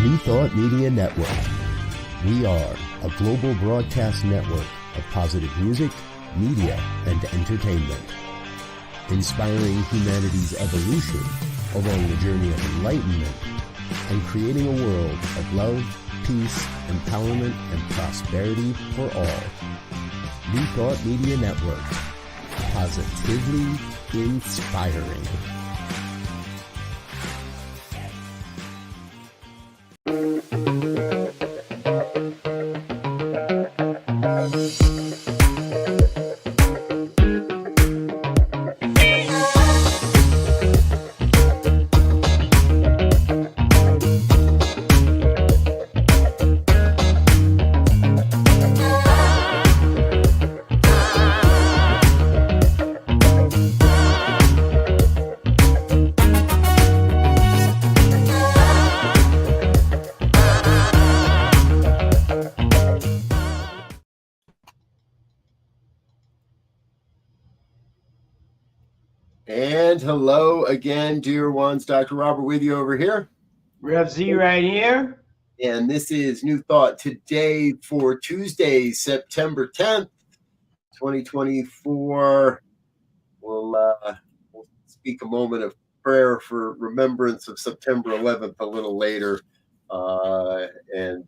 New Thought Media Network. We are a global broadcast network of positive music, media, and entertainment, inspiring humanity's evolution along the journey of enlightenment and creating a world of love, peace, empowerment, and prosperity for all. New Thought Media Network. Positively inspiring. And hello again, dear ones. Dr. Robert with you over here. Rev Z right here. And this is New Thought today for Tuesday, September 10th, 2024. We'll speak a moment of prayer for remembrance of September 11th a little later. And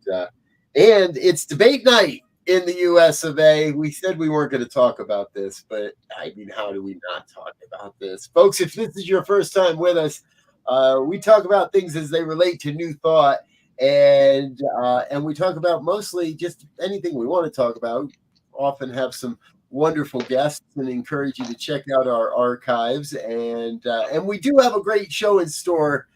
it's debate night in the US of A. We said we weren't going to talk about this, but I mean, how do we not talk about this? Folks, if this is your first time with us, we talk about things as they relate to New Thought, and we talk about mostly just anything we want to talk about. Often have some wonderful guests and encourage you to check out our archives. And we do have a great show in store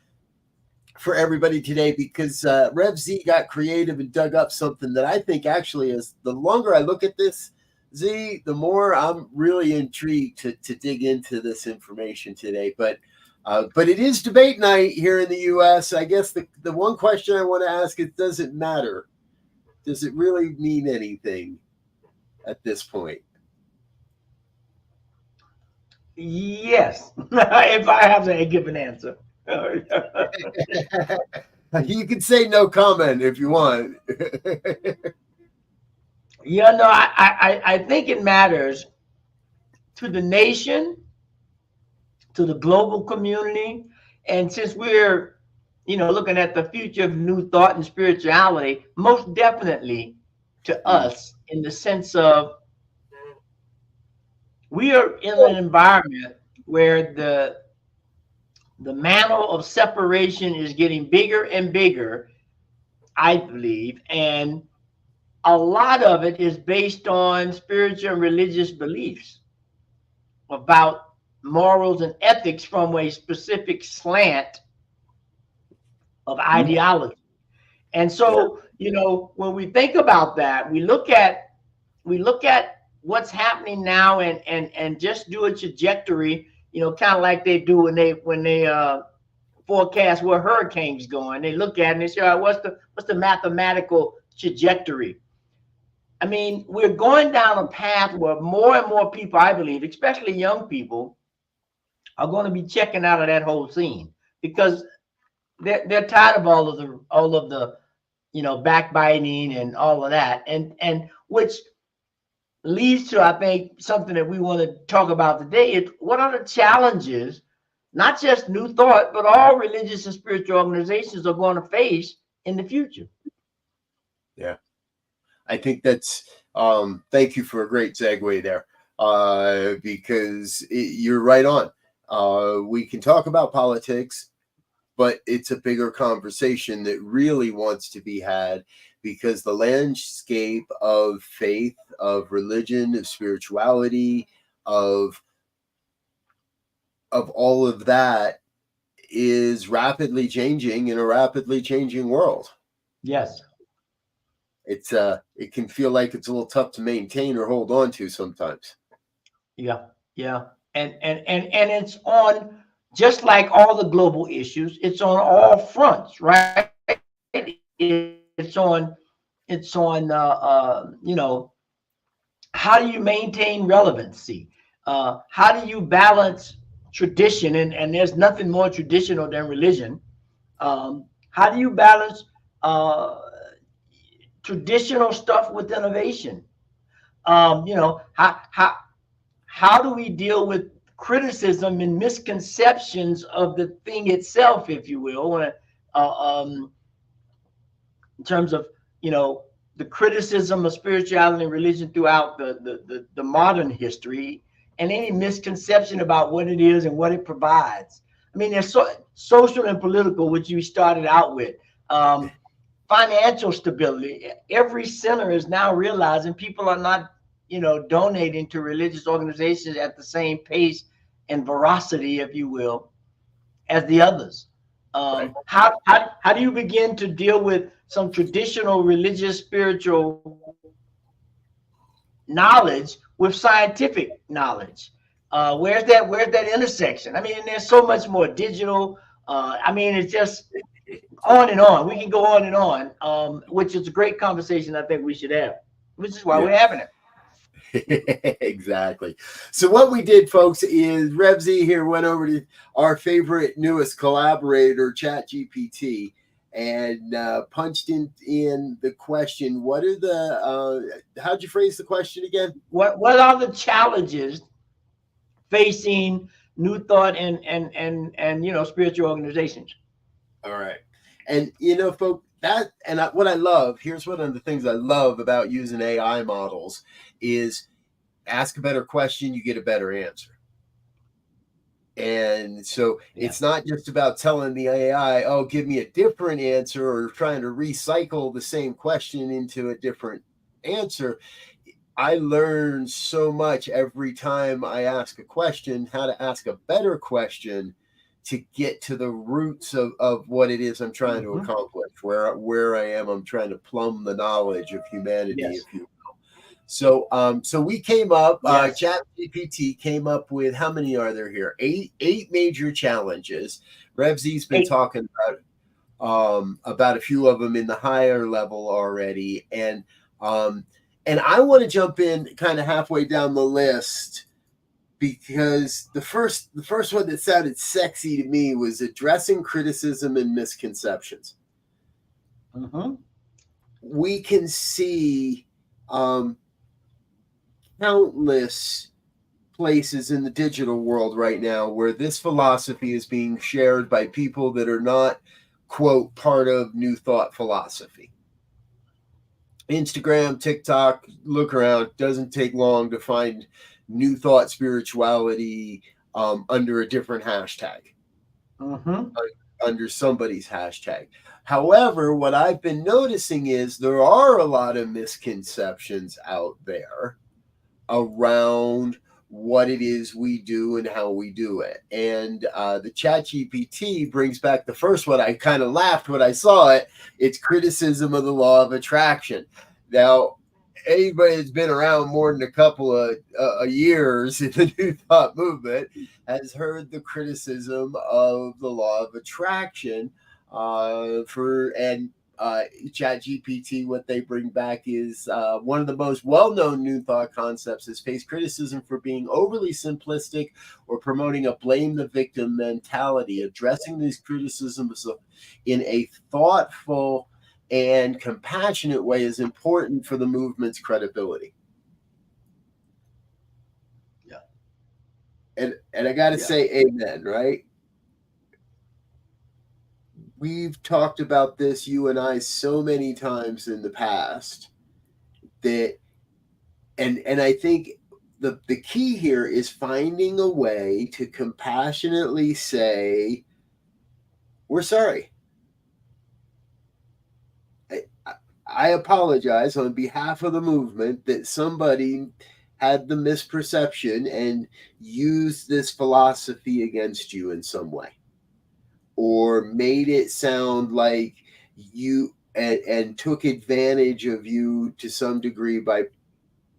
for everybody today, because Rev Z got creative and dug up something that I think actually is, the longer I look at this, Z, the more I'm really intrigued to dig into this information today. But it is debate night here in the US. I guess the one question I want to ask is, does it matter? Does it really mean anything at this point? Yes, if I have to give an answer. You can say no comment if you want. Yeah, no, I think it matters to the nation, to the global community. And since we're, looking at the future of New Thought and spirituality, most definitely to us, in the sense of we are in an environment where the mantle of separation is getting bigger and bigger, I believe, and a lot of it is based on spiritual and religious beliefs about morals and ethics from a specific slant of ideology. And so, when we think about that, we look at what's happening now and just do a trajectory, kind of like they do when they forecast where hurricanes going. They look at it and they say, all right, what's the mathematical trajectory? I mean, we're going down a path where more and more people, I believe, especially young people, are going to be checking out of that whole scene, because they're tired of all of the backbiting and all of that, and which leads to, I think, something that we want to talk about today. Is what are the challenges, not just New Thought, but all religious and spiritual organizations are going to face in the future. Yeah, I think that's, thank you for a great segue there, because you're right on. We can talk about politics, but it's a bigger conversation that really wants to be had, because the landscape of faith, of religion, of spirituality, of all of that is rapidly changing in a rapidly changing world. Yes. It can feel like it's a little tough to maintain or hold on to sometimes. Yeah. And it's on, just like all the global issues, it's on all fronts, right? It's on, how do you maintain relevancy? How do you balance tradition? And there's nothing more traditional than religion. How do you balance traditional stuff with innovation. How do we deal with criticism and misconceptions of the thing itself, if you will, in terms of the criticism of spirituality and religion throughout the modern history, and any misconception about what it is and what it provides. I mean, there's social and political, which you started out with. Financial stability. Every center is now realizing people are not, donating to religious organizations at the same pace and veracity, if you will, as the others. Right. How do you begin to deal with some traditional religious spiritual knowledge with scientific knowledge? Where's that intersection? I mean, there's so much more digital. It's just on and on. We can go on and on, which is a great conversation I think we should have, which is why we're having it. Exactly. So what we did, folks, is Rev Z here went over to our favorite newest collaborator, ChatGPT, and punched in the question. What are the how'd you phrase the question again? What are the challenges facing New Thought and spiritual organizations? All right. And folks, what I love, here's one of the things I love about using AI models is ask a better question, you get a better answer. And so it's not just about telling the AI, oh, give me a different answer, or trying to recycle the same question into a different answer. I learn so much every time I ask a question, how to ask a better question to get to the roots of what it is I'm trying to accomplish, where I am. I'm trying to plumb the knowledge of humanity, if you will. So we came up, ChatGPT came up with, how many are there here? Eight major challenges. Rev Z's been talking about a few of them in the higher level already. And I want to jump in kind of halfway down the list, because the first one that sounded sexy to me was addressing criticism and misconceptions. We can see countless places in the digital world right now where this philosophy is being shared by people that are not, quote, part of New Thought philosophy. Instagram, TikTok, look around. Doesn't take long to find New Thought spirituality under a different hashtag, under somebody's hashtag. However, what I've been noticing is there are a lot of misconceptions out there around what it is we do and how we do it. And the ChatGPT brings back the first one. I kind of laughed when I saw it. It's criticism of the law of attraction. Now, anybody that's been around more than a couple of years in the New Thought movement has heard the criticism of the law of attraction. ChatGPT, what they bring back is one of the most well-known New Thought concepts is face criticism for being overly simplistic or promoting a blame the victim mentality. Addressing these criticisms in a thoughtful and compassionate way is important for the movement's credibility. And I got to say amen, right? We've talked about this, you and I, so many times in the past that, and I think the key here is finding a way to compassionately say, we're sorry. I apologize on behalf of the movement that somebody had the misperception and used this philosophy against you in some way, or made it sound like you and took advantage of you to some degree by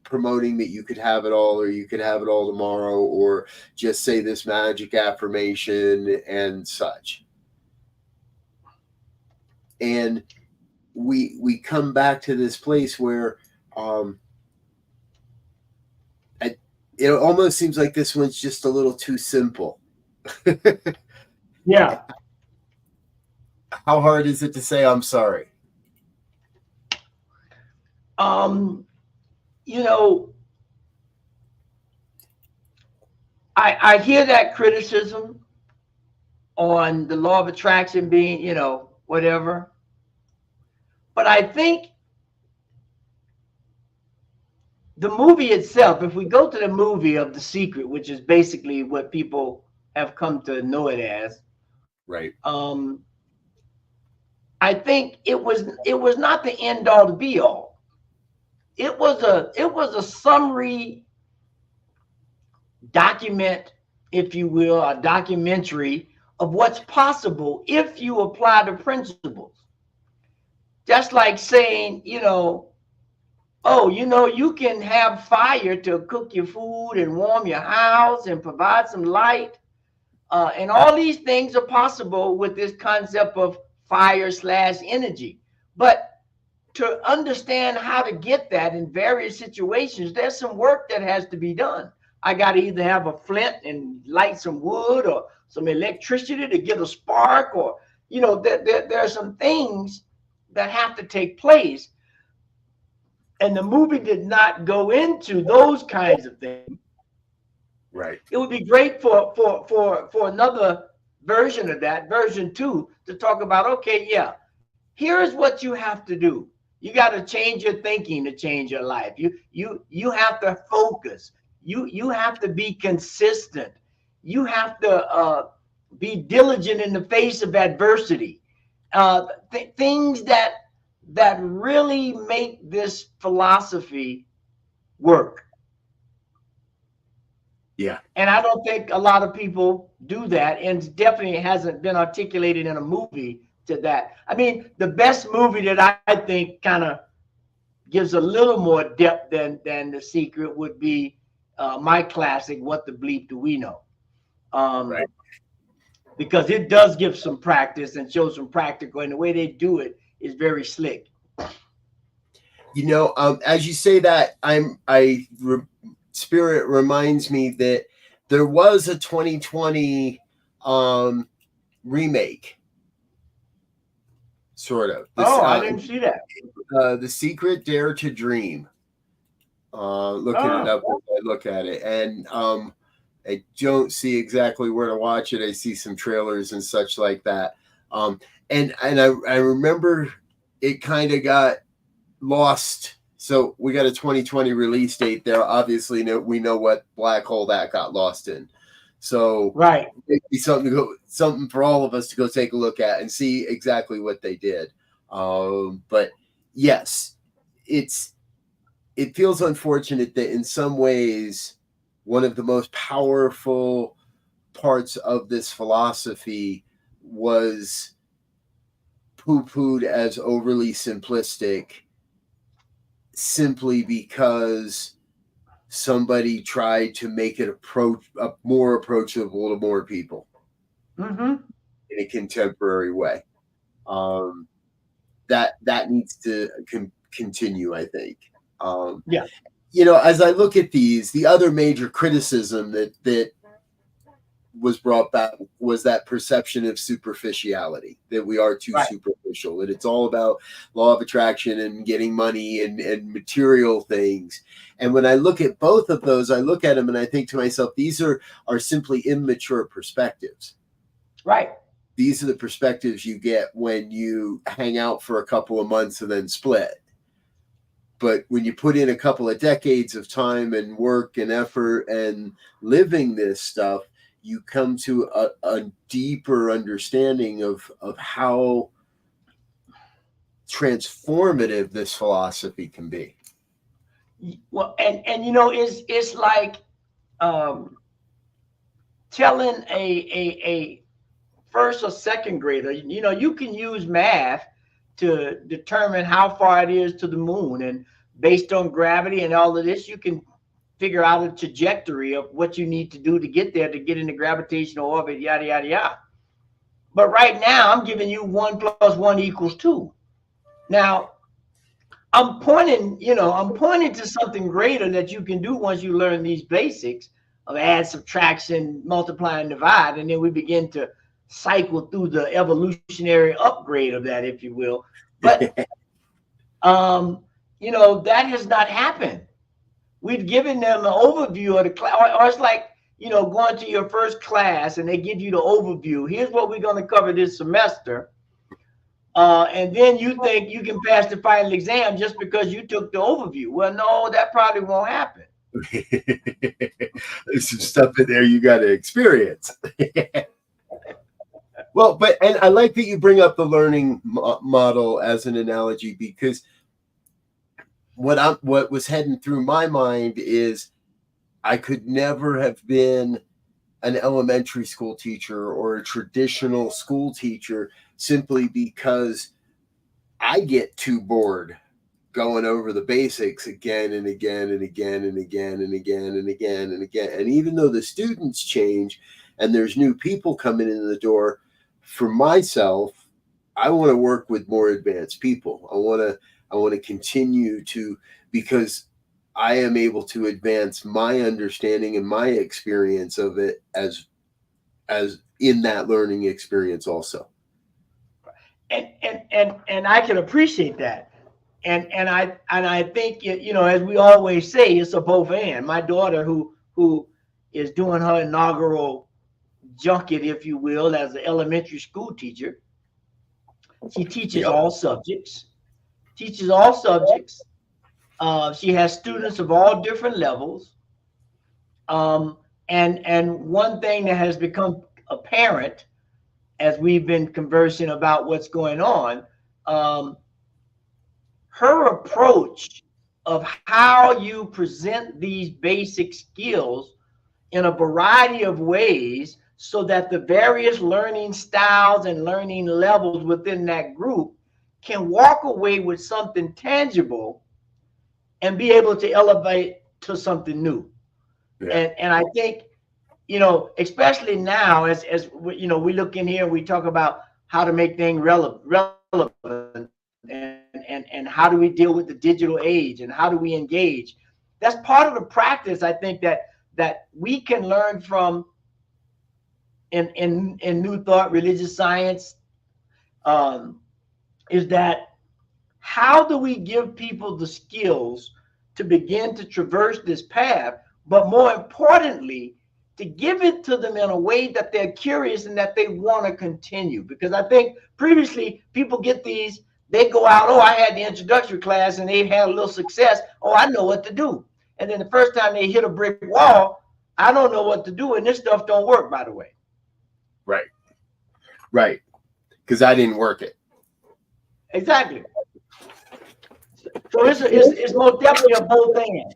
promoting that you could have it all, or you could have it all tomorrow, or just say this magic affirmation and such. And we come back to this place where it almost seems like this one's just a little too simple. Yeah. How hard is it to say I'm sorry? You know, I hear that criticism on the law of attraction being, you know, whatever. But I think the movie itself, if we go to the movie of The Secret, which is basically what people have come to know it as, Right. I think it was not the end all to be all. It was a summary document, if you will, a documentary of what's possible if you apply the principles. Just like saying, you know, oh, you know, you can have fire to cook your food and warm your house and provide some light. And all these things are possible with this concept of fire/energy. But to understand how to get that in various situations, there's some work that has to be done. I got to either have a flint and light some wood or some electricity to get a spark, or, you know, there are some things that have to take place. And the movie did not go into those kinds of things. Right. It would be great for another version of that, version 2, to talk about, okay, yeah, here's what you have to do. You got to change your thinking to change your life. You have to focus. You have to be consistent. You have to be diligent in the face of adversity. Things that really make this philosophy work. Yeah. And I don't think a lot of people do that, and definitely hasn't been articulated in a movie to that. I mean, the best movie that I think kind of gives a little more depth than The Secret would be my classic, What the Bleep Do We Know? Right. Because it does give some practice and show some practical, and the way they do it is very slick. You know, as you say that, Spirit reminds me that there was a 2020 remake, sort of. I didn't see that. The Secret, Dare to Dream. Looking it up as I look at it, and I don't see exactly where to watch it. I see some trailers and such like that. And I remember it kind of got lost. So we got a 2020 release date there. Obviously, we know what black hole that got lost in. So right, it'd be something for all of us to go take a look at and see exactly what they did. But yes, it feels unfortunate that in some ways one of the most powerful parts of this philosophy was poo-pooed as overly simplistic, simply because somebody tried to make it more approachable to more people in a contemporary way. That needs to continue, I think. Yeah. You know, as I look at these, the other major criticism that was brought back was that perception of superficiality, that we are too superficial, that it's all about law of attraction and getting money and material things. And when I look at both of those, I look at them and I think to myself, these are simply immature perspectives. Right. These are the perspectives you get when you hang out for a couple of months and then split. But when you put in a couple of decades of time and work and effort and living this stuff, you come to a deeper understanding of how transformative this philosophy can be. Well, and you know, it's like telling a first or second grader, you know, you can use math to determine how far it is to the moon, and based on gravity and all of this, you can figure out a trajectory of what you need to do to get there, to get in the gravitational orbit, yada, yada, yada. But right now, I'm giving you 1 + 1 = 2. Now, I'm pointing to something greater that you can do once you learn these basics of add, subtraction, multiply, and divide. And then we begin to cycle through the evolutionary upgrade of that, if you will. But, that has not happened. We've given them an overview of the class, or it's like, going to your first class and they give you the overview. Here's what we're going to cover this semester. And then you think you can pass the final exam just because you took the overview. Well, no, that probably won't happen. There's some stuff in there you got to experience. Well, and I like that you bring up the learning model as an analogy, because what was heading through my mind is I could never have been an elementary school teacher or a traditional school teacher simply because I get too bored going over the basics again and again and again and again and again and again and again. And even though the students change and there's new people coming in the door, for myself, I want to work with more advanced people. I want to continue to, because I am able to advance my understanding and my experience of it as in that learning experience also. And I can appreciate that. And I think, as we always say, it's a both and. My daughter, who is doing her inaugural junket, if you will, as an elementary school teacher, she teaches all subjects. She has students of all different levels. And one thing that has become apparent as we've been conversing about what's going on, her approach of how you present these basic skills in a variety of ways so that the various learning styles and learning levels within that group can walk away with something tangible and be able to elevate to something new. Yeah. And I think, especially now as we look in here and we talk about how to make things relevant and how do we deal with the digital age and how do we engage. That's part of the practice, I think, that we can learn from in New Thought, religious science, is that how do we give people the skills to begin to traverse this path, but more importantly, to give it to them in a way that they're curious and that they want to continue. Because I think previously people get these, they go out, oh, I had the introductory class and they've had a little success. Oh, I know what to do. And then the first time they hit a brick wall, I don't know what to do. And this stuff don't work, by the way. Right. Because I didn't work it. Exactly. So it's most definitely a both and.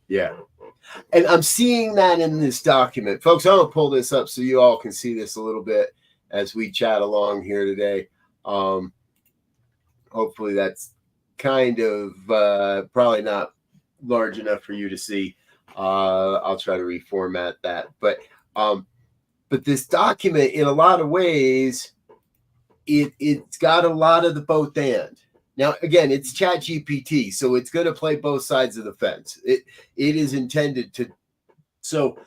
Yeah. And I'm seeing that in this document. Folks, I'm going to pull this up so you all can see this a little bit as we chat along here today. Hopefully that's kind of probably not large enough for you to see. I'll try to reformat that. But this document, in a lot of ways, it's got a lot of the both and. Now, again, it's ChatGPT, so it's going to play both sides of the fence. It is intended to. So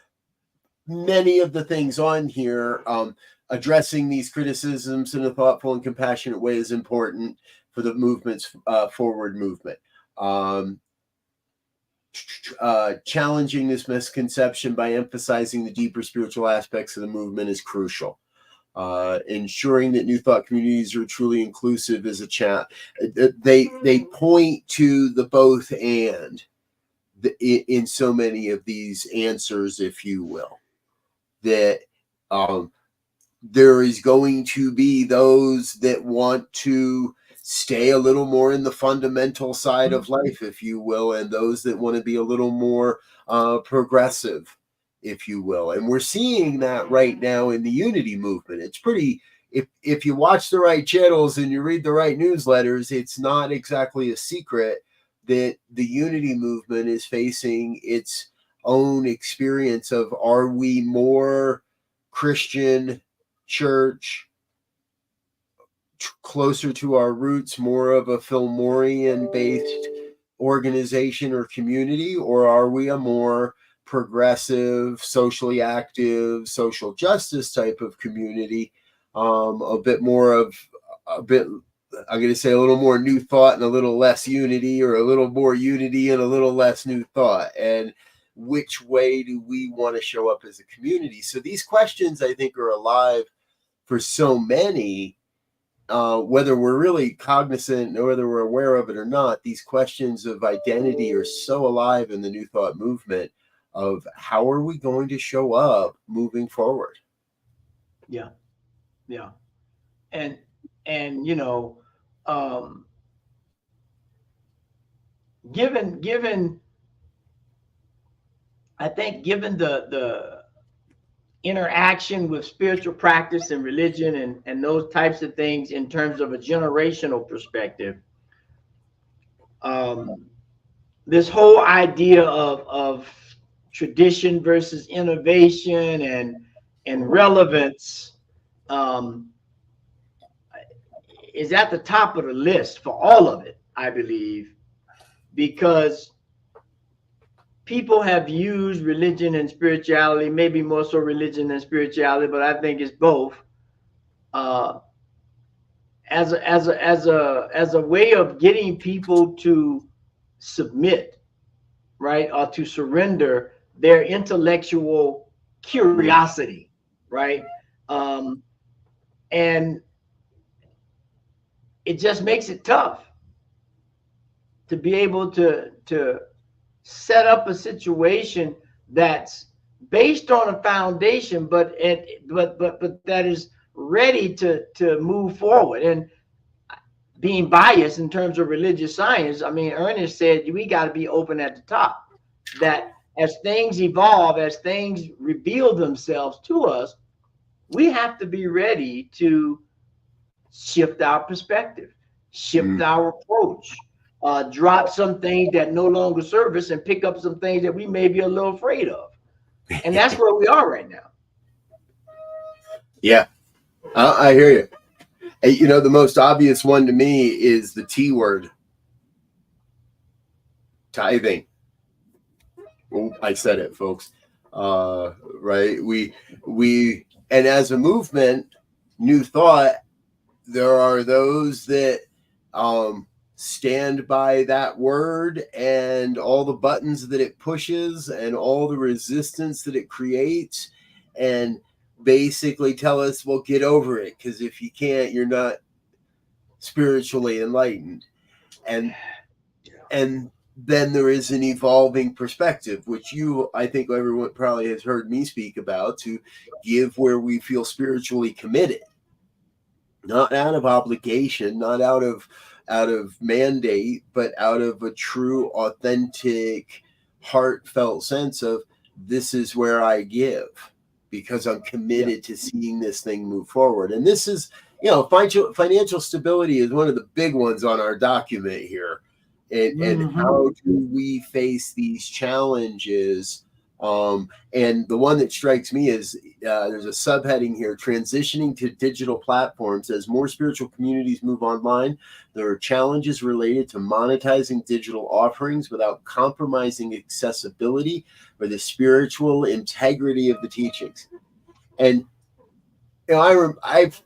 many of the things on here, addressing these criticisms in a thoughtful and compassionate way is important for the movement's forward movement. Challenging this misconception by emphasizing the deeper spiritual aspects of the movement is crucial. Ensuring that New Thought communities are truly inclusive is a chat. They point to the both and in so many of these answers, if you will, that there is going to be those that want to stay a little more in the fundamental side of life, if you will, and those that want to be a little more progressive, if you will. And we're seeing that right now in the unity movement. It's pretty, if you watch the right channels and you read the right newsletters, it's not exactly a secret that the unity movement is facing its own experience of, are we more Christian church, closer to our roots, more of a Fillmorian based organization or community, or are we a more progressive, socially active, social justice type of community, a bit I'm going to say a little more new thought and a little less unity, or a little more unity and a little less new thought. And which way do we want to show up as a community? So these questions, I think, are alive for so many, whether we're really cognizant or whether we're aware of it or not. These questions of identity are so alive in the New Thought movement of how are we going to show up moving forward? Yeah. Yeah. And you know, given I think given the interaction with spiritual practice and religion and those types of things in terms of a generational perspective, this whole idea of tradition versus innovation and relevance is at the top of the list for all of it, I believe, because people have used religion and spirituality, maybe more so religion than spirituality, but I think it's both, as a way of getting people to submit, right, or to surrender their intellectual curiosity, right, and it just makes it tough to be able to set up a situation that's based on a foundation, but that is ready to move forward. And being biased in terms of religious science, I mean, Ernest said we got to be open at the top. That as things evolve, as things reveal themselves to us, we have to be ready to shift our perspective, shift our approach, drop some things that no longer serve us and pick up some things that we may be a little afraid of. And that's where we are right now. Yeah, I hear you. You know, the most obvious one to me is the T word, tithing. Oh, I said it, folks. Right? We, and as a movement, New Thought, there are those that stand by that word and all the buttons that it pushes and all the resistance that it creates, and basically tell us, well, get over it, because if you can't, you're not spiritually enlightened. And then there is an evolving perspective, which I think everyone probably has heard me speak about, to give where we feel spiritually committed. Not out of obligation, not out of mandate, but out of a true, authentic, heartfelt sense of, this is where I give, because I'm committed to seeing this thing move forward. And this is, you know, financial stability is one of the big ones on our document here. And how do we face these challenges? And the one that strikes me is there's a subheading here: transitioning to digital platforms. As more spiritual communities move online, there are challenges related to monetizing digital offerings without compromising accessibility or the spiritual integrity of the teachings. And you know, I've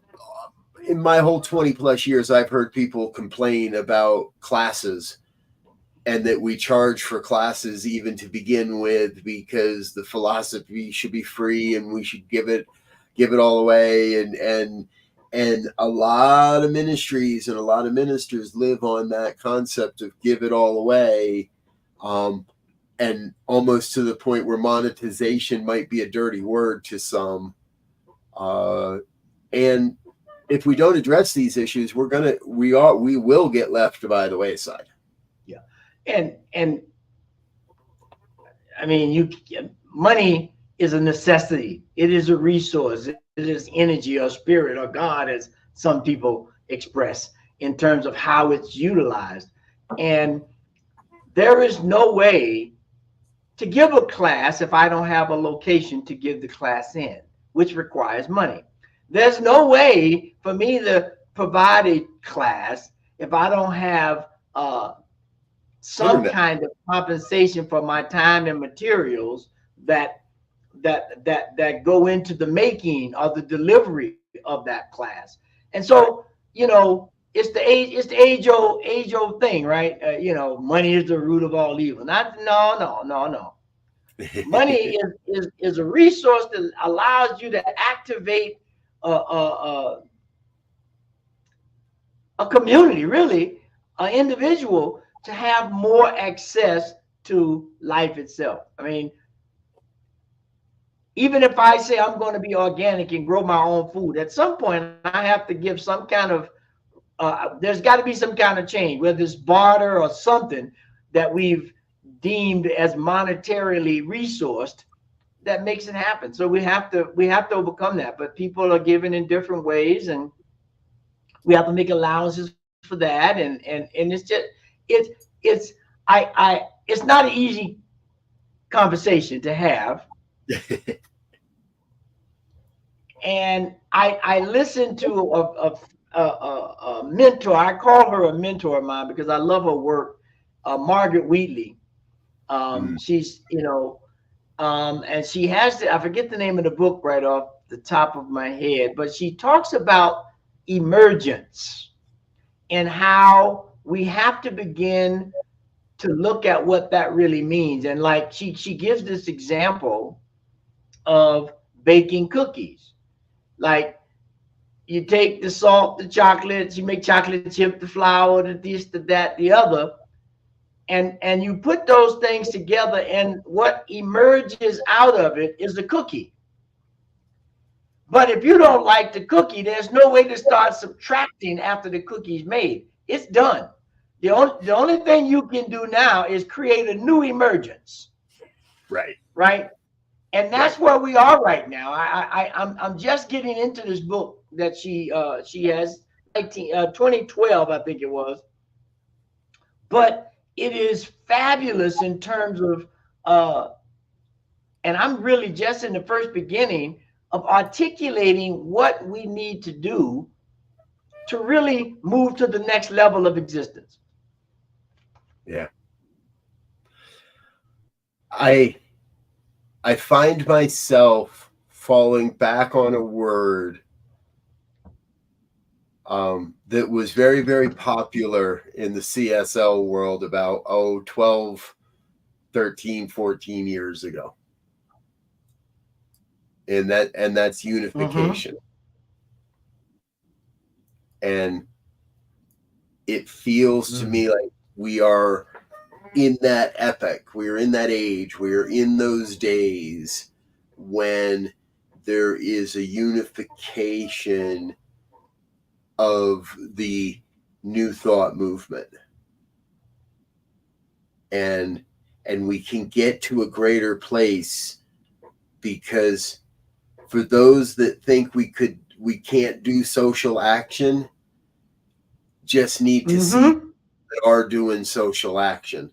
in my whole 20 plus years, I've heard people complain about classes, and that we charge for classes even to begin with, because the philosophy should be free and we should give it all away. And a lot of ministries and a lot of ministers live on that concept of give it all away, and almost to the point where monetization might be a dirty word to some. And if we don't address these issues, we will get left by the wayside. And I mean, money is a necessity. It is a resource. It is energy or spirit or God, as some people express, in terms of how it's utilized. And there is no way to give a class if I don't have a location to give the class in, which requires money. There's no way for me to provide a class if I don't have some kind of compensation for my time and materials that go into the making or the delivery of that class. And so, you know, it's the age old thing, right? You know, money is the root of all evil. Not no. Money is a resource that allows you to activate a community, really, an individual, to have more access to life itself. I mean, even if I say I'm going to be organic and grow my own food, at some point I have to give some kind of there's got to be some kind of change, whether it's barter or something that we've deemed as monetarily resourced that makes it happen. So we have to overcome that. But people are given in different ways, and we have to make allowances for that. And it's just it's not an easy conversation to have. And I listened to a mentor. I call her a mentor of mine because I love her work. Margaret Wheatley. She's, and she has I forget the name of the book right off the top of my head, but she talks about emergence and how we have to begin to look at what that really means. And like she gives this example of baking cookies. Like, you take the salt, the chocolate, you make chocolate chip, the flour, the this, the that, the other, and you put those things together, and what emerges out of it is a cookie. But if you don't like the cookie, there's no way to start subtracting after the cookie's made. It's done. The only thing you can do now is create a new emergence. Right. And that's where we are right now. I'm just getting into this book that she has, 2012, I think it was. But it is fabulous in terms of, and I'm really just in the first beginning of articulating what we need to do to really move to the next level of existence. Yeah. I find myself falling back on a word that was very, very popular in the CSL world about 12, 13, 14 years ago. And that's unification. And it feels to me like we are in that epoch, we're in that age, we're in those days when there is a unification of the New Thought movement, and we can get to a greater place, because for those that think we can't do social action, just need to see that are doing social action.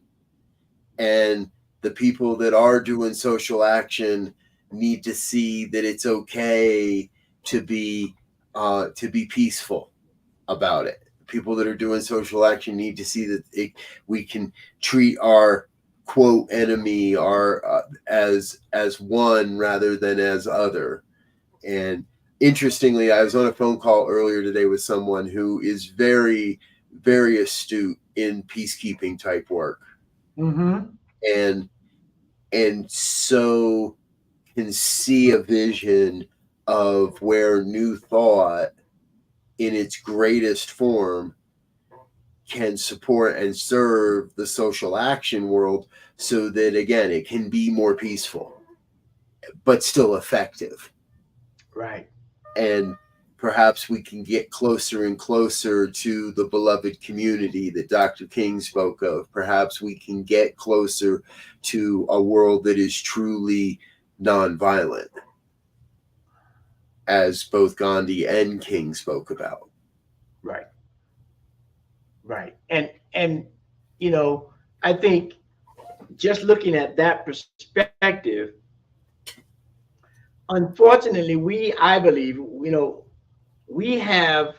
And the people that are doing social action need to see that it's okay to be peaceful about it. People that are doing social action need to see that we can treat our quote enemy as one rather than as other. And interestingly, I was on a phone call earlier today with someone who is very, very astute in peacekeeping type work. And so can see a vision of where New Thought in its greatest form can support and serve the social action world, so that, again, it can be more peaceful, but still effective. Right. And perhaps we can get closer and closer to the beloved community that Dr. King spoke of. Perhaps we can get closer to a world that is truly nonviolent, as both Gandhi and King spoke about. Right. And I think just looking at that perspective, unfortunately, I believe, we have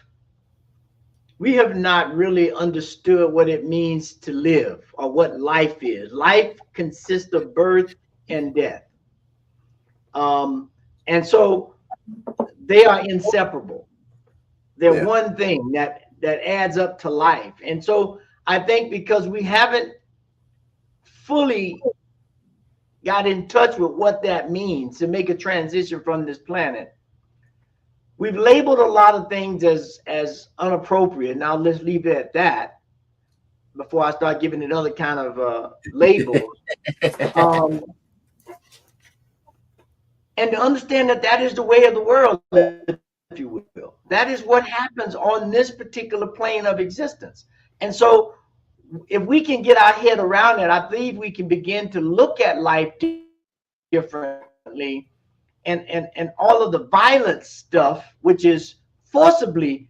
not really understood what it means to live, or what life is. Life consists of birth and death. And so they are inseparable. They're one thing that adds up to life. And so I think because we haven't fully got in touch with what that means to make a transition from this planet, we've labeled a lot of things as unappropriate. Now let's leave it at that before I start giving it other kind of labels. And to understand that that is the way of the world, if you will. That is what happens on this particular plane of existence. And so if we can get our head around it, I believe we can begin to look at life differently, and all of the violent stuff, which is forcibly,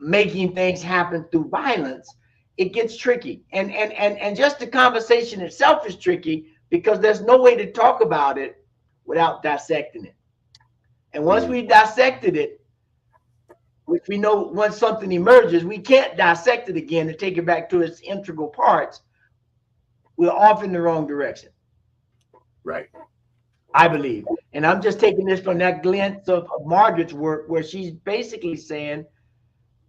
making things happen through violence, it gets tricky. And just the conversation itself is tricky because there's no way to talk about it without dissecting it. And once we dissected it, which we know once something emerges, we can't dissect it again and take it back to its integral parts. We're off in the wrong direction. Right. I believe. And I'm just taking this from that glance of Margaret's work, where she's basically saying,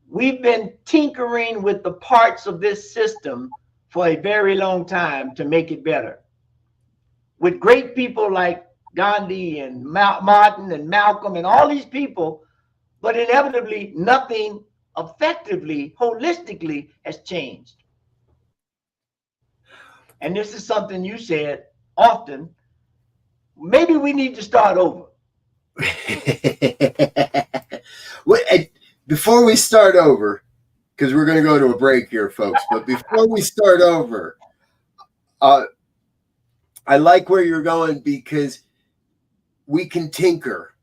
we've been tinkering with the parts of this system for a very long time to make it better. With great people like Gandhi and Martin and Malcolm and all these people, but inevitably nothing effectively, holistically has changed. And this is something you said often. Maybe we need to start over. Before we start over, because we're going to go to a break here, folks, but before we start over, I like where you're going because we can tinker.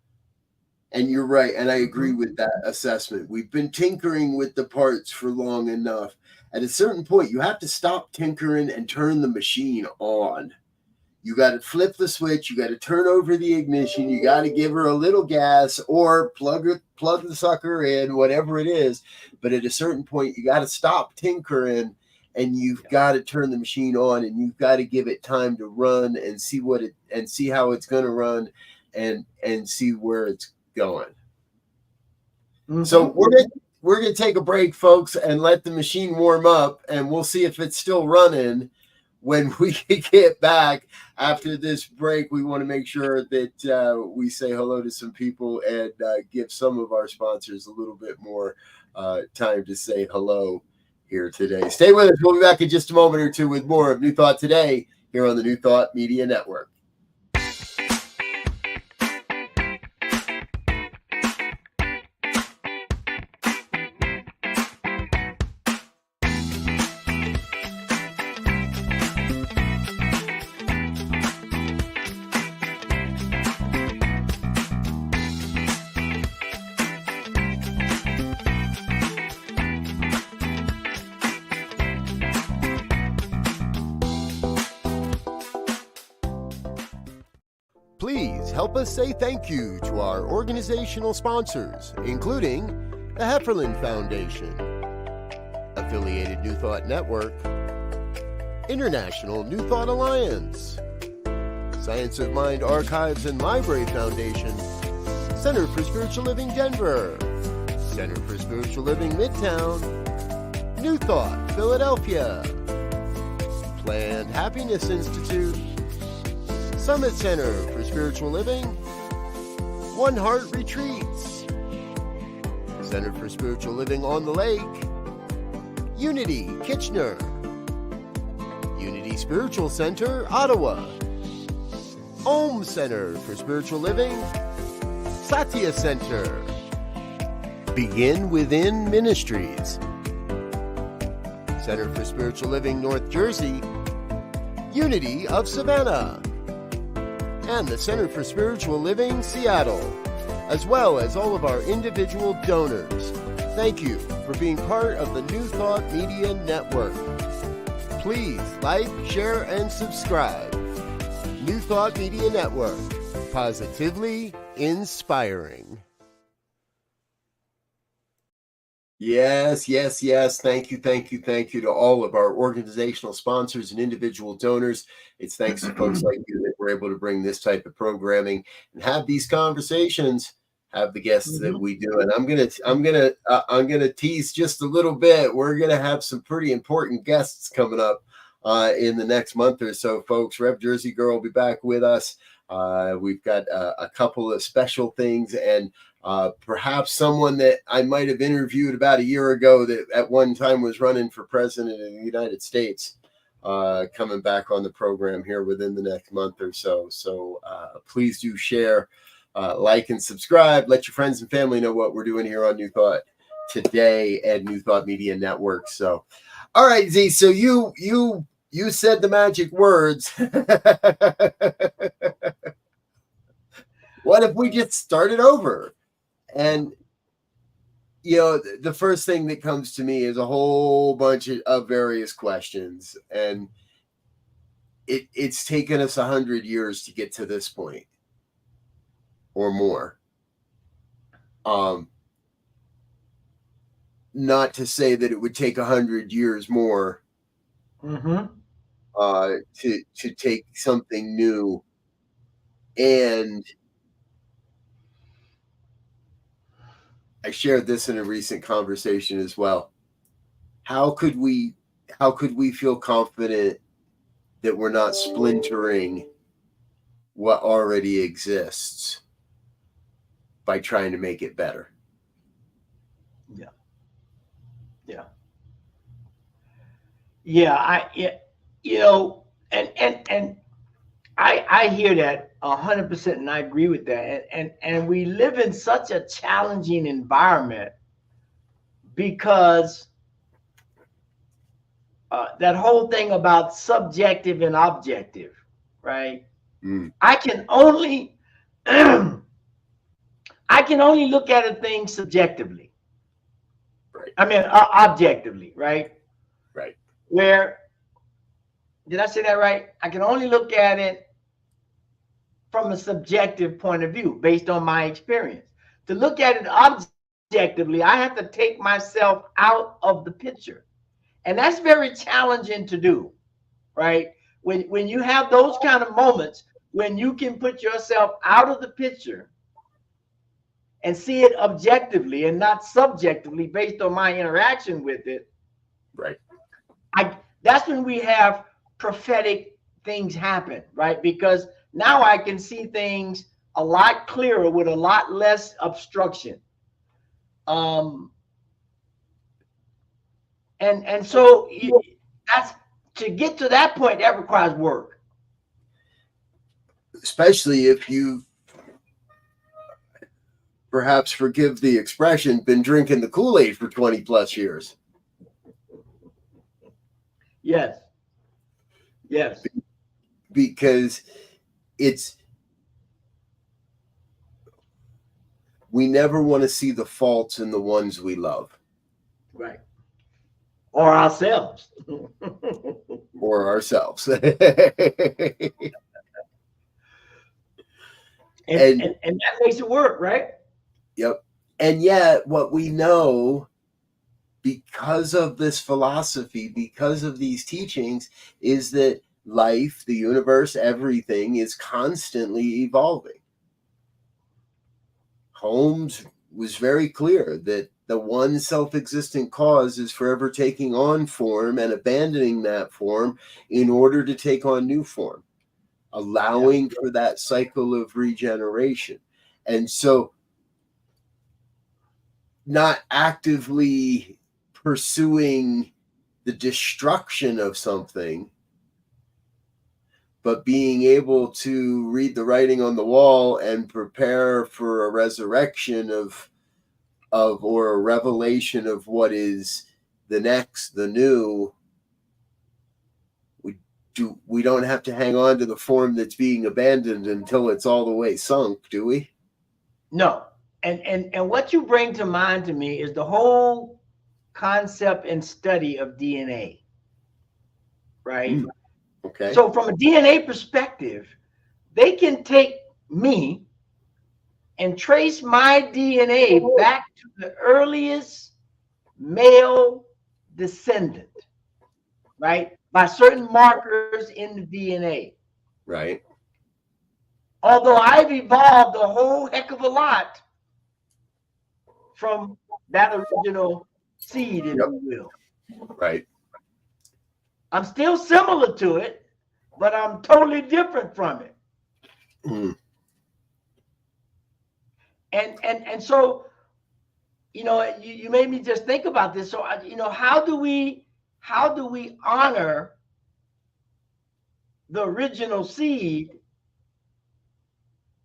And you're right. And I agree with that assessment. We've been tinkering with the parts for long enough. At a certain point, you have to stop tinkering and turn the machine on. You got to flip the switch. You got to turn over the ignition. You got to give her a little gas or plug the sucker in, whatever it is. But at a certain point, you got to stop tinkering and you've got to turn the machine on, and you've got to give it time to run and see how it's going to run and see where it's going. Mm-hmm. So we're gonna take a break, folks, and let the machine warm up, and we'll see if it's still running when we get back after this break. We want to make sure that we say hello to some people and give some of our sponsors a little bit more time to say hello here today. Stay with us. We'll be back in just a moment or two with more of New Thought Today here on the New Thought Media Network. Please help us say thank you to our organizational sponsors, including the Hefferland Foundation, Affiliated New Thought Network, International New Thought Alliance, Science of Mind Archives and Library Foundation, Center for Spiritual Living Denver, Center for Spiritual Living Midtown, New Thought Philadelphia, Planned Happiness Institute, Summit Center for Spiritual Living, One Heart Retreats, Center for Spiritual Living on the Lake, Unity Kitchener, Unity Spiritual Center Ottawa, Om Center for Spiritual Living, Satya Center, Begin Within Ministries, Center for Spiritual Living North Jersey, Unity of Savannah, and the Center for Spiritual Living Seattle, as well as all of our individual donors. Thank you for being part of the New Thought Media Network. Please like, share, and subscribe. New Thought Media Network, positively inspiring. Yes. Thank you to all of our organizational sponsors and individual donors. It's thanks to folks like you that we're able to bring this type of programming and have these conversations have the guests that we do. And I'm gonna tease just a little bit. We're gonna have some pretty important guests coming up in the next month or so, folks. Rev Jersey Girl will be back with us. We've got a couple of special things, and perhaps someone that I might have interviewed about a year ago that at one time was running for president of the United States, coming back on the program here within the next month or so. So please do share, like, and subscribe. Let your friends and family know what we're doing here on New Thought Today and New Thought Media Network. So, all right, Z. So you said the magic words. What if we just started over? And, you know, the first thing that comes to me is a whole bunch of various questions. And it's taken us 100 years to get to this point or more. Not to say that it would take 100 years more to take something new. And I shared this in a recent conversation as well. How could we feel confident that we're not splintering what already exists by trying to make it better? I hear that 100%, and I agree with that. And we live in such a challenging environment because that whole thing about subjective and objective, right? I can only look at a thing subjectively. Right. I mean, objectively, right? Right. Where, did I say that right? I can only look at it from a subjective point of view based on my experience. To look at it objectively, I have to take myself out of the picture. And that's very challenging to do, right? When you have those kind of moments, when you can put yourself out of the picture and see it objectively and not subjectively based on my interaction with it. Right. That's when we have prophetic things happen, right? Because now I can see things a lot clearer with a lot less obstruction. And so that's, to get to that point, that requires work. Especially if you, perhaps forgive the expression, been drinking the Kool-Aid for 20 plus years. Yes. Because we never want to see the faults in the ones we love. Right. Or ourselves. Or ourselves. And that makes it work, right? Yep. And yet what we know, because of this philosophy, because of these teachings, is that life, the universe, everything is constantly evolving. Holmes was very clear that the one self-existent cause is forever taking on form and abandoning that form in order to take on new form, allowing for that cycle of regeneration. And so not actively pursuing the destruction of something, but being able to read the writing on the wall and prepare for a resurrection of or a revelation of what is the next, the new. We don't have to hang on to the form that's being abandoned until it's all the way sunk, do we? No. And what you bring to mind to me is the whole concept and study of DNA, right? Okay. So from a DNA perspective, they can take me and trace my DNA back to the earliest male descendant, right? By certain markers in the DNA. Right. Although I've evolved a whole heck of a lot from that original seed, if Yep. you will. Right. I'm still similar to it, but I'm totally different from it. Mm. And so, you made me just think about this. So, how do we honor the original seed,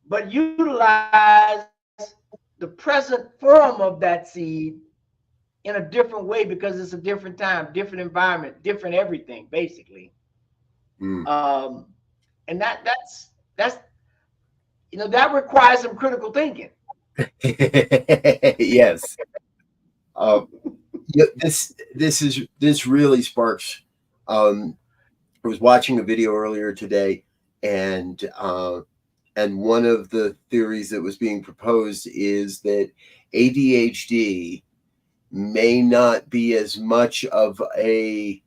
but utilize the present form of that seed in a different way because it's a different time, different environment, different everything, basically. Mm. And that's that requires some critical thinking. Yes. Yeah, this really sparks. I was watching a video earlier today, and one of the theories that was being proposed is that ADHD may not be as much of an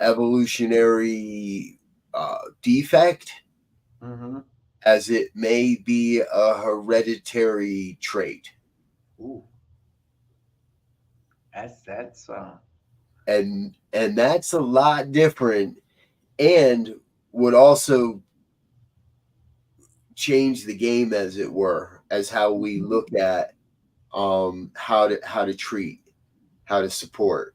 evolutionary defect Mm-hmm. as it may be a hereditary trait. Ooh, that's And that's a lot different, and would also change the game, as it were, as how we look at how to treat, how to support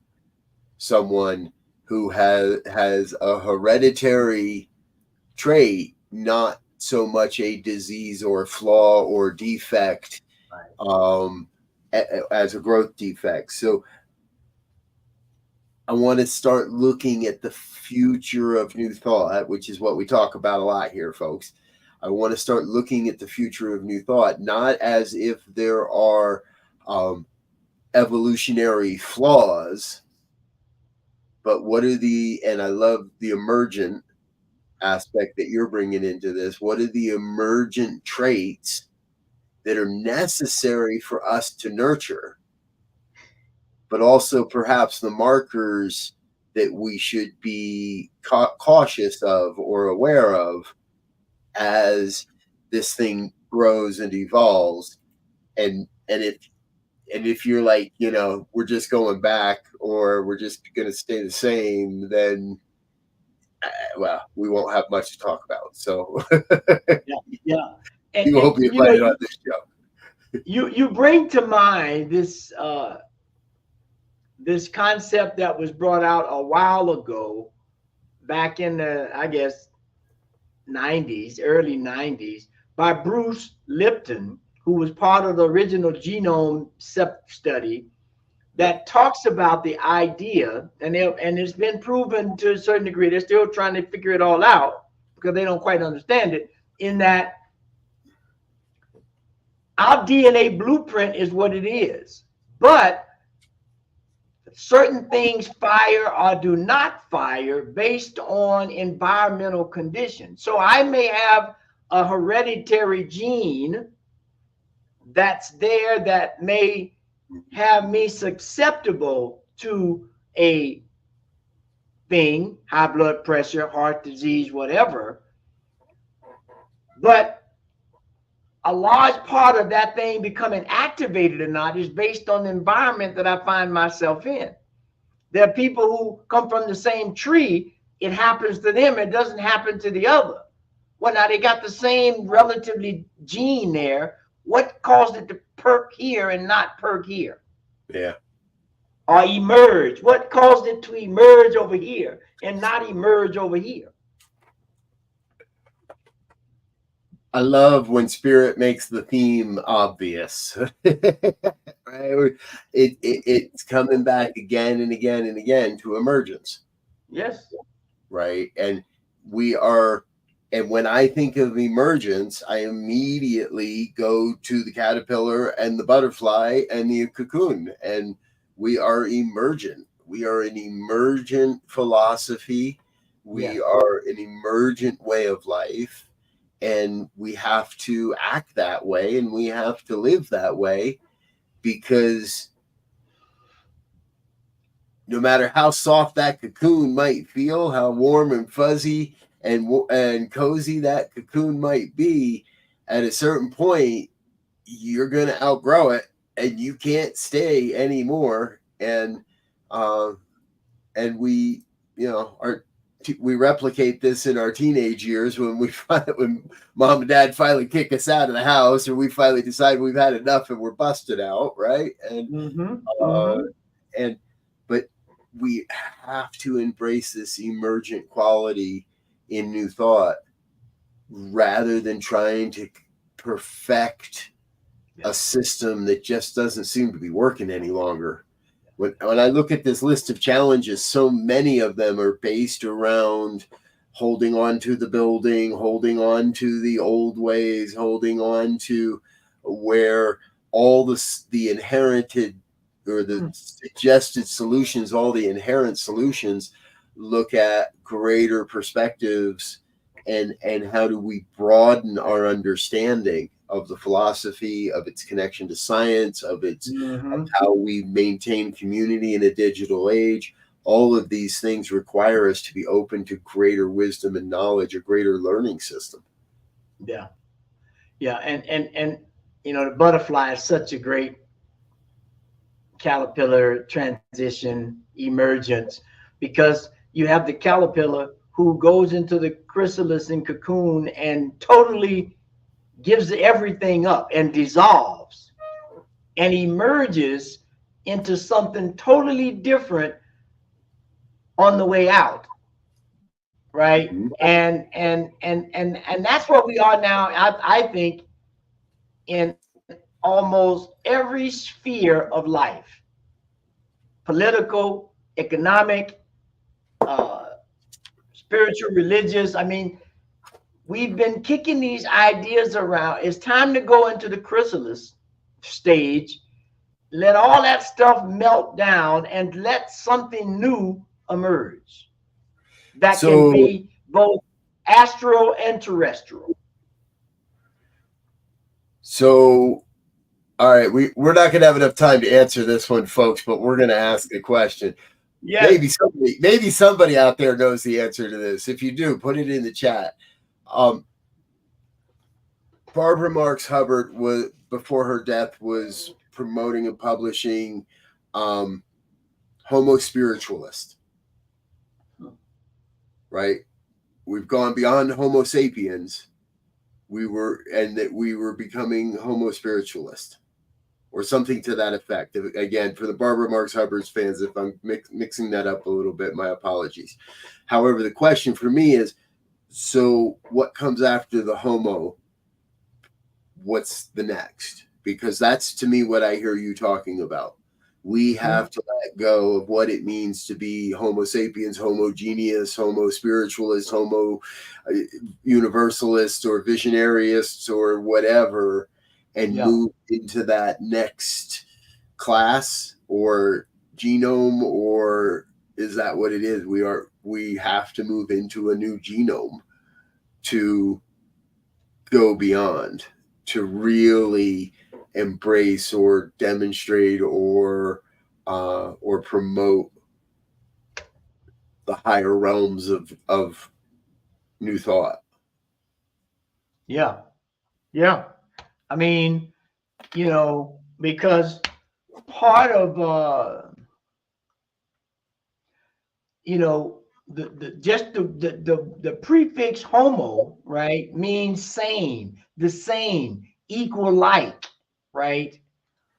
someone who has a hereditary trait, not so much a disease or flaw or defect, right. as a growth defect. So I want to start looking at the future of New Thought, which is what we talk about a lot here, folks. I want to start looking at the future of New Thought, not as if there are evolutionary flaws, but what are and I love the emergent aspect that you're bringing into this. What are the emergent traits that are necessary for us to nurture, but also perhaps the markers that we should be cautious of or aware of as this thing grows and evolves. And if you're like, we're just going back or we're just going to stay the same, then well, we won't have much to talk about. So yeah. you won't be invited on this show. You bring to mind this this concept that was brought out a while ago, back in the, I guess, 90s, early 90s, by Bruce Lipton, who was part of the original genome study, that talks about the idea, and it's been proven to a certain degree. They're still trying to figure it all out because they don't quite understand it, in that our DNA blueprint is what it is, but certain things fire or do not fire based on environmental conditions. So I may have a hereditary gene that's there that may have me susceptible to a thing, high blood pressure, heart disease, whatever. But a large part of that thing becoming activated or not is based on the environment that I find myself in. There are people who come from the same tree. It happens to them. It doesn't happen to the other. Well, now they got the same relatively gene there. What caused it to perk here and not perk here? Yeah. Or emerge? What caused it to emerge over here and not emerge over here? I love when spirit makes the theme obvious. Right? It's coming back again and again and again to emergence. Yes. Right. And when I think of emergence, I immediately go to the caterpillar and the butterfly and the cocoon. And we are emergent. We are an emergent philosophy. We are an emergent way of life. And we have to act that way, and we have to live that way, because no matter how soft that cocoon might feel, how warm and fuzzy and cozy that cocoon might be, at a certain point, you're going to outgrow it, and you can't stay anymore. And we, we replicate this in our teenage years when when mom and dad finally kick us out of the house, or we finally decide we've had enough and we're busted out, right? But we have to embrace this emergent quality in New Thought rather than trying to perfect a system that just doesn't seem to be working any longer. When I look at this list of challenges, so many of them are based around holding on to the building, holding on to the old ways, holding on to where all the inherited or the suggested solutions, all the inherent solutions look at greater perspectives and how do we broaden our understanding of the philosophy, of its connection to science, of how we maintain community in a digital age. All of these things require us to be open to greater wisdom and knowledge, a greater learning system. Yeah. And the butterfly is such a great caterpillar transition emergence, because you have the caterpillar who goes into the chrysalis and cocoon and totally gives everything up and dissolves and emerges into something totally different on the way out, right? And that's where we are now. I think in almost every sphere of life, political, economic, spiritual, religious. I mean, we've been kicking these ideas around. It's time to go into the chrysalis stage, let all that stuff melt down, and let something new emerge that can be both astral and terrestrial. So, all right, we're not going to have enough time to answer this one, folks, but we're going to ask a question. Yeah, maybe somebody out there knows the answer to this. If you do, put it in the chat. Barbara Marx Hubbard was, before her death, was promoting and publishing Homo Spiritualist. Right? We've gone beyond Homo sapiens. We were becoming Homo Spiritualist, or something to that effect. Again, for the Barbara Marx Hubbard fans, if I'm mixing that up a little bit, my apologies. However, the question for me is, so what comes after the Homo? What's the next? Because that's, to me, what I hear you talking about. We have to let go of what it means to be Homo sapiens, homogeneous, Homo Spiritualist, Homo Universalist, or Visionarists, or whatever, and move into that next class or genome, or is that what it is? We have to move into a new genome to go beyond, to really embrace or demonstrate or promote the higher realms of New Thought. Yeah. I mean, because part of the prefix homo, right, means same, the same, equal, like, right?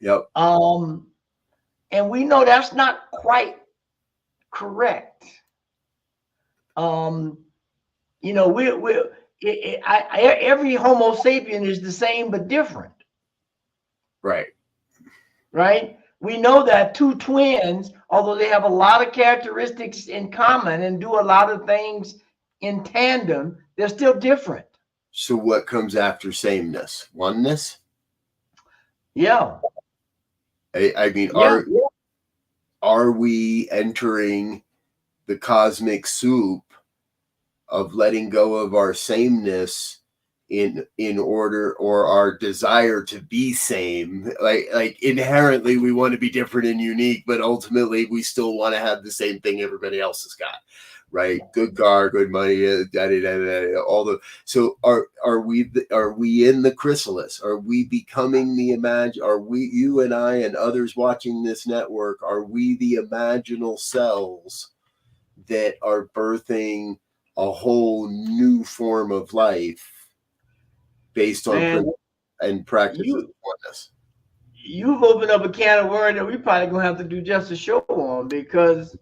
Yep. And we know that's not quite correct. Every Homo sapien is the same but different. Right. We know that two twins, although they have a lot of characteristics in common and do a lot of things in tandem, they're still different. So what comes after sameness? Oneness? Yeah. I mean, are we entering the cosmic soup of letting go of our sameness in order, or our desire to be same? Like inherently we want to be different and unique, but ultimately we still want to have the same thing everybody else has got. right? Good car, good money, all the. So are we in the chrysalis? Are we becoming the imagine? Are we, you and I and others watching this network, are we the imaginal cells that are birthing a whole new form of life based on principle and practice of oneness? You've opened up a can of worms that we probably gonna have to do just a show on, because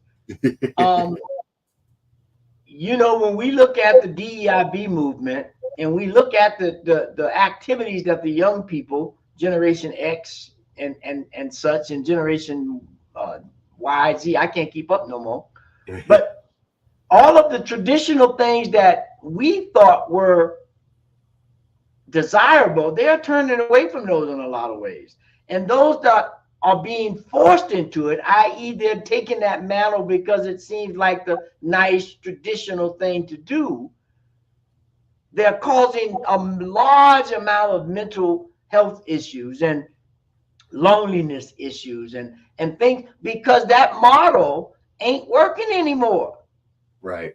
you know, when we look at the DEIB movement and we look at the activities that the young people, Generation X and such, and Generation Y, Z, I can't keep up no more, but all of the traditional things that we thought were desirable, they are turning away from those in a lot of ways. And those that are being forced into it, i.e., they're taking that mantle because it seems like the nice traditional thing to do, they're causing a large amount of mental health issues and loneliness issues and things, because that model ain't working anymore. Right.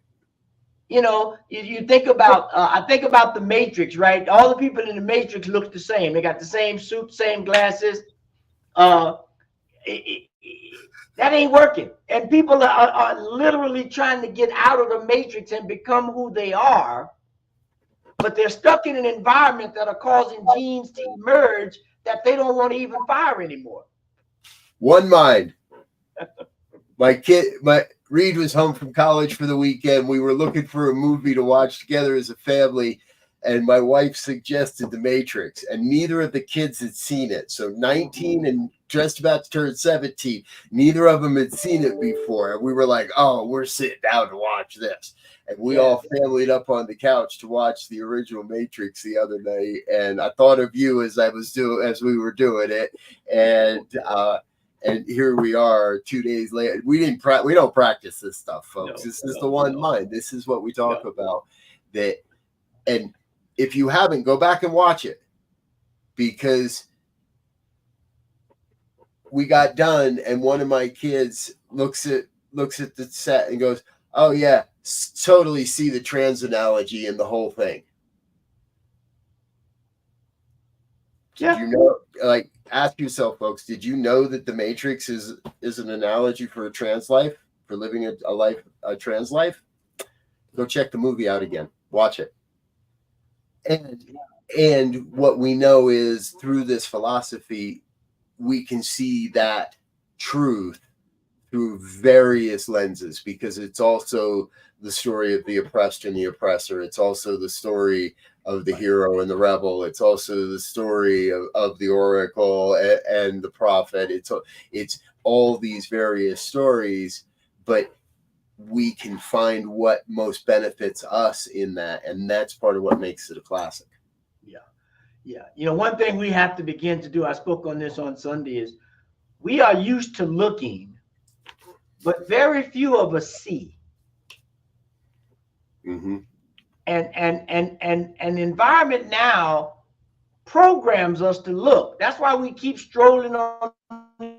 You know, you think about, I think about the Matrix, right? All the people in the Matrix look the same. They got the same suit, same glasses. That ain't working. And people are literally trying to get out of the Matrix and become who they are. But they're stuck in an environment that are causing genes to emerge that they don't want to even fire anymore. One mind. Reed was home from college for the weekend. We were looking for a movie to watch together as a family, and my wife suggested The Matrix, and neither of the kids had seen it. So 19 and just about to turn 17, neither of them had seen it before. And we were like, oh, we're sitting down to watch this. And we all familyed up on the couch to watch the original Matrix the other night. And I thought of you as we were doing it. And here we are 2 days later. We don't practice this stuff, folks. This is the one mind. This is what we talk about. And if you haven't, go back and watch it, because we got done and one of my kids looks at the set and goes, oh yeah, totally see the trans analogy in the whole thing. Did you know, like, ask yourself, folks, did you know that the Matrix is an analogy for a trans life, for living a trans life? Go check the movie out again. Watch it. And what we know is through this philosophy, we can see that truth through various lenses, because it's also the story of the oppressed and the oppressor. It's also the story of the hero and the rebel. It's also the story of the oracle and the prophet. It's all these various stories, but we can find what most benefits us in that. And that's part of what makes it a classic. Yeah. You know, one thing we have to begin to do, I spoke on this on Sunday, is we are used to looking, but very few of us see. Mm-hmm. And the environment now programs us to look. That's why we keep strolling on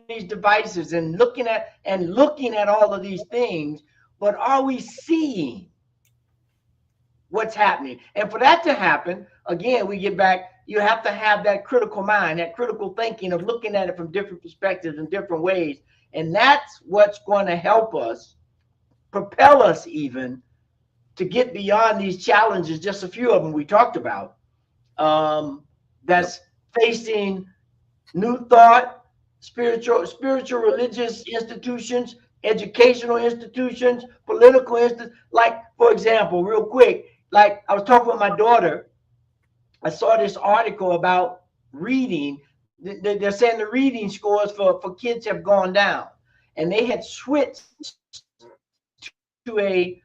these devices and looking at all of these things. But are we seeing what's happening? And for that to happen, again, we get back, you have to have that critical mind, that critical thinking of looking at it from different perspectives in different ways. And that's what's going to help us, propel us even, to get beyond these challenges, just a few of them we talked about, that's facing new thought, spiritual, religious institutions, educational institutions, political institutions. Like, for example, real quick, like I was talking with my daughter, I saw this article about reading. They're saying the reading scores for kids have gone down, and they had switched to a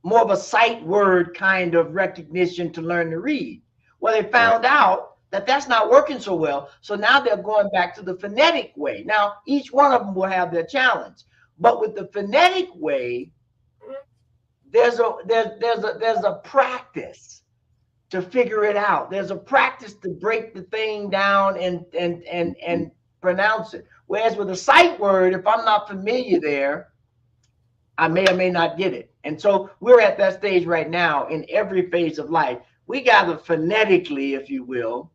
more of a sight word kind of recognition to learn to read. Well, they found out that that's not working so well. So now they're going back to the phonetic way. Now, each one of them will have their challenge, but with the phonetic way, there's a practice to figure it out. There's a practice to break the thing down and pronounce it. Whereas with a sight word, if I'm not familiar there, I may or may not get it. And so we're at that stage right now in every phase of life. We got to phonetically, if you will,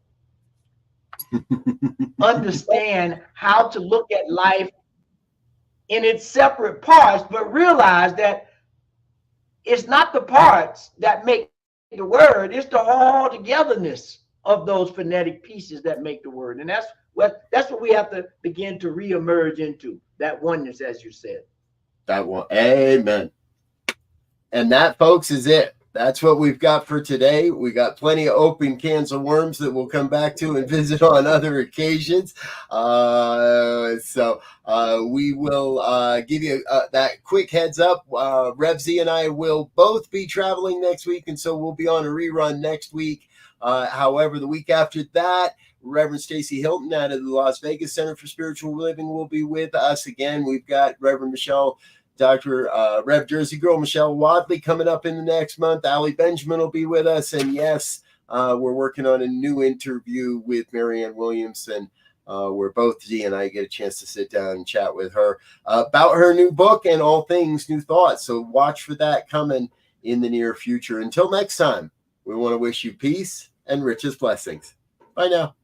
understand how to look at life in its separate parts, but realize that it's not the parts that make the word, it's the all togetherness of those phonetic pieces that make the word. And that's what we have to begin to reemerge into, that oneness, as you said. That one. Amen. And that, folks, is it. That's what we've got for today. We got plenty of open cans of worms that we'll come back to and visit on other occasions. So we will give you that quick heads up. Rev Z and I will both be traveling next week, and so we'll be on a rerun next week. However, the week after that, Reverend Stacy Hilton out of the Las Vegas Center for Spiritual Living will be with us again. We've got Reverend Michelle, Dr. Rev Jersey Girl Michelle Wadley coming up in the next month. Allie Benjamin will be with us. And yes, we're working on a new interview with Marianne Williamson, where both Dee and I get a chance to sit down and chat with her about her new book and all things New Thoughts. So watch for that coming in the near future. Until next time, we want to wish you peace and richest blessings. Bye now.